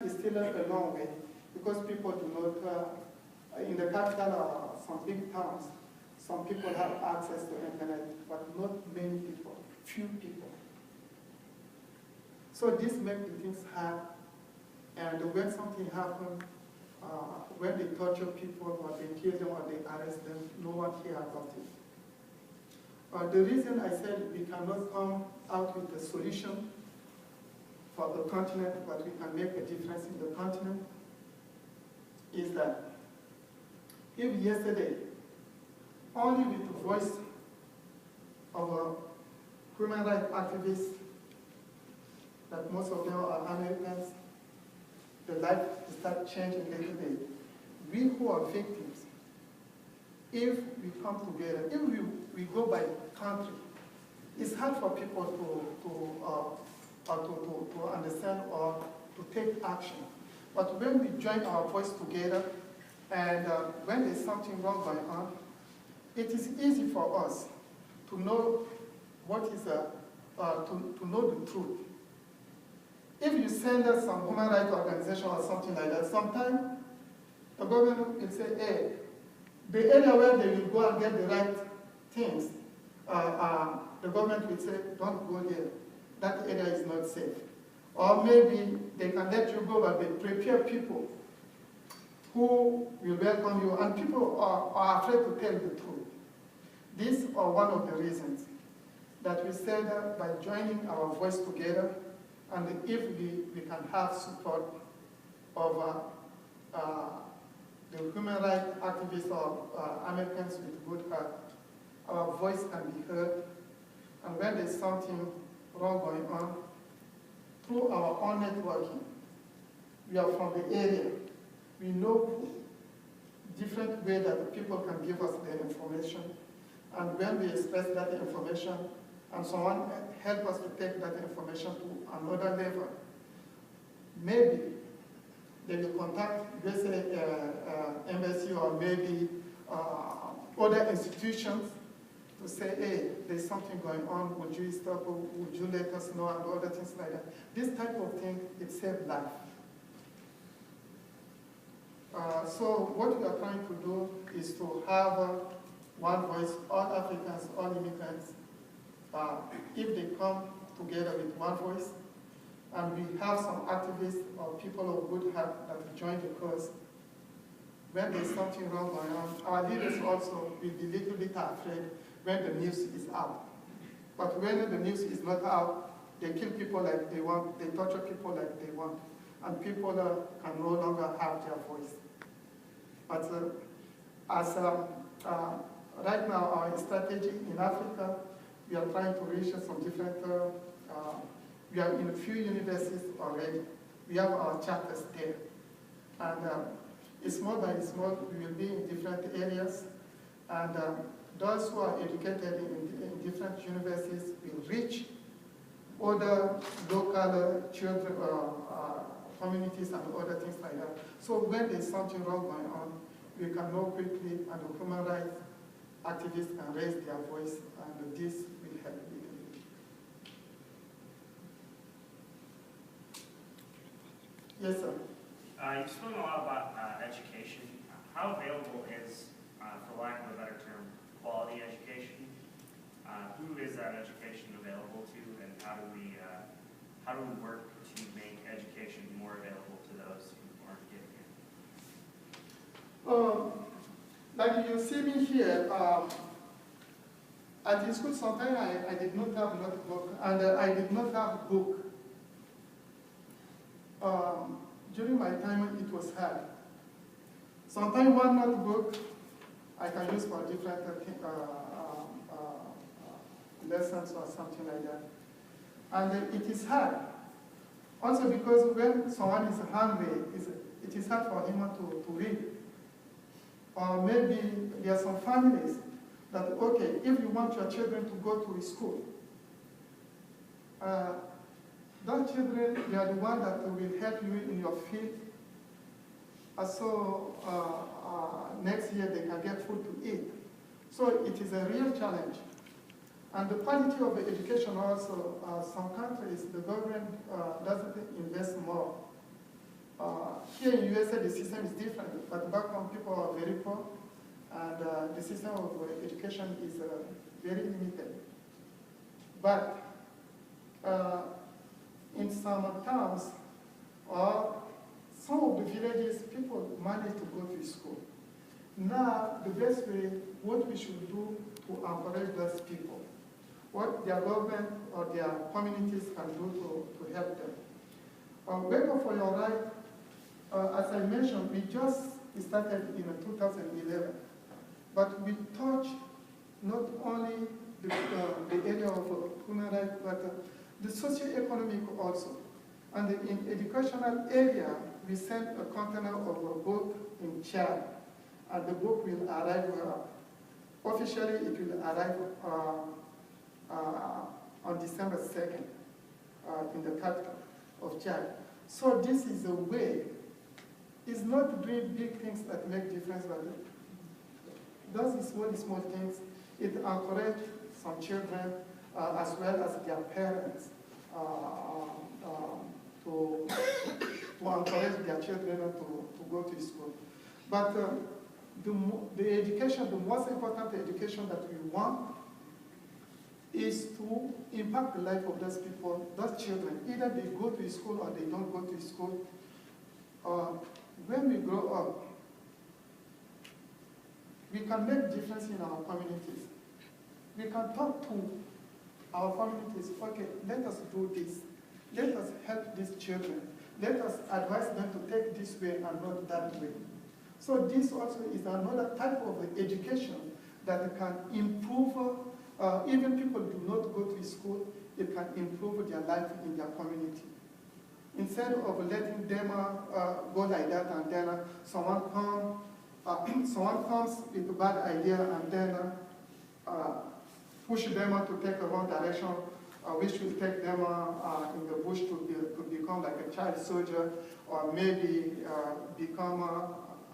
It's still a long way because people do not, in the capital or some big towns, some people have access to internet, but not many people, few people. So this makes things hard, and when something happens, when they torture people or they kill them or they arrest them, no one hears about it. The reason I said we cannot come out with a solution for the continent, but we can make a difference in the continent, is that if yesterday, only with the voice of a human rights activists, that most of them are Americans, the life start changing day to day. We who are victims, if we come together, if we go by country, it's hard for people to understand or to take action. But when we join our voice together, and when there's something wrong going on, it is easy for us to know what is to know the truth. If you send us some human rights organization or something like that, sometimes the government will say, hey, the area where they will go and get the right things, the government will say, don't go there. That area is not safe. Or maybe they can let you go, but they prepare people who will welcome you, and people are afraid to tell the truth. These are one of the reasons that we said that by joining our voice together, and if we can have support of the human rights activists or Americans with good heart, our voice can be heard. And when there's something wrong going on, through our own networking, we are from the area, we know different ways that people can give us the information. And when we express that information, and someone help us to take that information to another level, maybe they will contact, let's say, embassy or maybe other institutions to say, hey, there's something going on, would you stop, or would you let us know, and other things like that. This type of thing, it saves life. So what we are trying to do is to have one voice, all Africans, all immigrants, if they come together with one voice, and we have some activists or people of good heart that will join the cause, when there's something wrong going on, our leaders also will be a little bit afraid when the news is out. But when the news is not out, they kill people like they want, they torture people like they want, and people can no longer have their voice. But as right now, our strategy in Africa, we are trying to reach some different, we are in a few universities already. We have our chapters there. And small by small, we will be in different areas. And those who are educated in different universities will reach other local children, communities and other things like that. So when there's something wrong going on, we can know quickly, and the human rights activists can raise their voice, and this will help with it. Yes, sir. You've spoken a lot about education. How available is, for lack of a better term, quality education? Who is that education available to, and how do we work to make education more available to those who aren't getting it? Like you see me here, at the school sometimes I did not have notebook, and I did not have book. During my time, it was hard. Sometimes one notebook I can use for different lessons or something like that. And it is hard. Also because when someone is hungry, it is hard for him to read. Or maybe there are some families that, okay, if you want your children to go to school, those children, they are the ones that will help you in your field. So next year they can get food to eat. So it is a real challenge. And the quality of the education also, some countries, the government doesn't invest more here in USA, the system is different, but back home, people are very poor, and the system of education is very limited. But in some towns, some of the villages, people manage to go to school. Now, the best way, what we should do to encourage those people, what their government or their communities can do to help them. Wake Up for Your Right, as I mentioned, we just started in 2011, but we touch not only the area of human rights, but the socio-economic also. And in educational area, we sent a container of a book in Chad, and the book will arrive, officially it will arrive on December 2nd in the capital of Chad. So this is a way. It's not doing big things that make difference, but those small things, it encourages some children as well as their parents to encourage their children to go to school. But the education, the most important education that we want is to impact the life of those people, those children. Either they go to school or they don't go to school. When we grow up, we can make difference in our communities. We can talk to our communities, okay, let us do this. Let us help these children. Let us advise them to take this way and not that way. So this also is another type of education that can improve, even people do not go to school, it can improve their life in their community. Instead of letting them go like that and then someone comes with a bad idea and then push them to take a wrong direction, which will take them in the bush to become like a child soldier or maybe become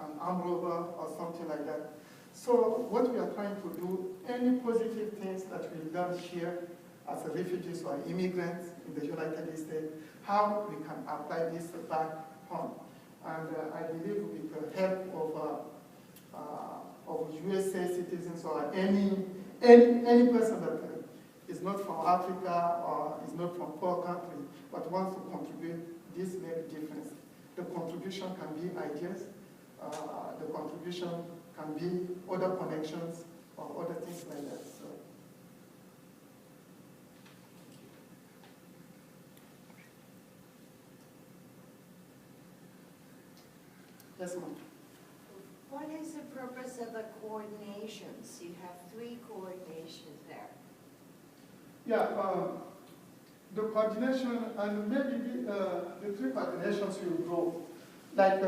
an armed robber or something like that. So what we are trying to do, any positive things that we learn here as refugees or immigrants in the United States, how we can apply this back home. And I believe with the help of USA citizens or any person that is not from Africa or is not from poor country, but wants to contribute, this makes a difference. The contribution can be ideas, the contribution can be other connections or other things like that. So. Yes, ma'am. What is the purpose of the coordinations? You have 3 coordinations there. Yeah, the coordination, and maybe the 3 coordinations will grow. Like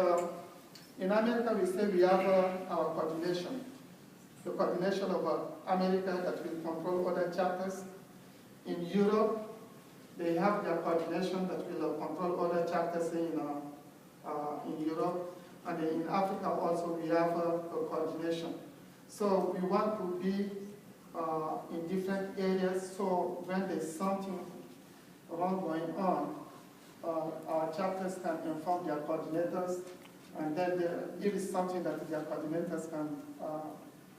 in America, we say we have our coordination. The coordination of America that will control other chapters. In Europe, they have their coordination that will control other chapters in Europe. And in Africa also, we have a coordination. So we want to be in different areas, so when there's something wrong going on, our chapters can inform their coordinators, and then if it's something that their coordinators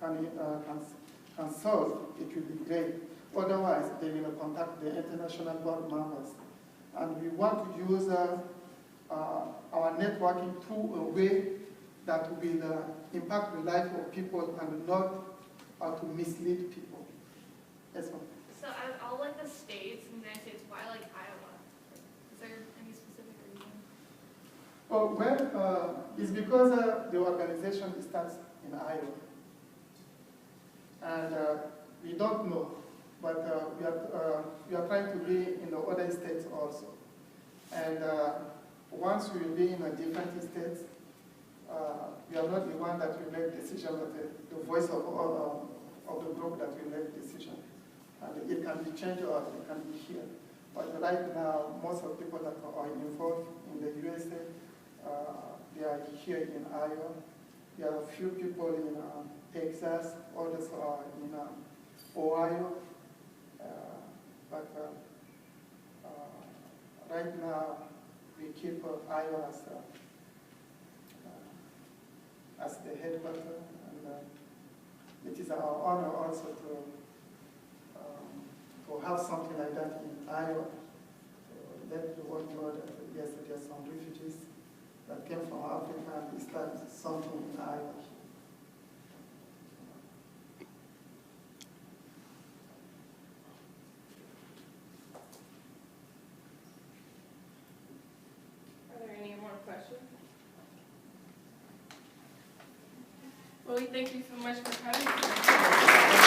can solve, it will be great. Otherwise, they will contact the international board members. And we want to use our networking through a way that will impact the life of people and not to mislead people. Yes, ma'am. So out of all like the states in the United States, why like Iowa? Is there any specific reason? Oh, well, it's because the organization starts in Iowa. And we don't know, but we are trying to be in the other states also. And once we will be in a different states, we are not the one that will make decision, but the voice of the group that will make decision. And it can be changed or it can be here. But right now, most of the people that are involved in the USA, they are here in Iowa. There are a few people in Texas, others are in Ohio. But right now, we keep Iowa as the headquarters. And it is our honor also to have something like that in Iowa. So let the world know that yes, there are some refugees that came from Africa and started something in Iowa. Are there any more questions? Well, we thank you so much for coming.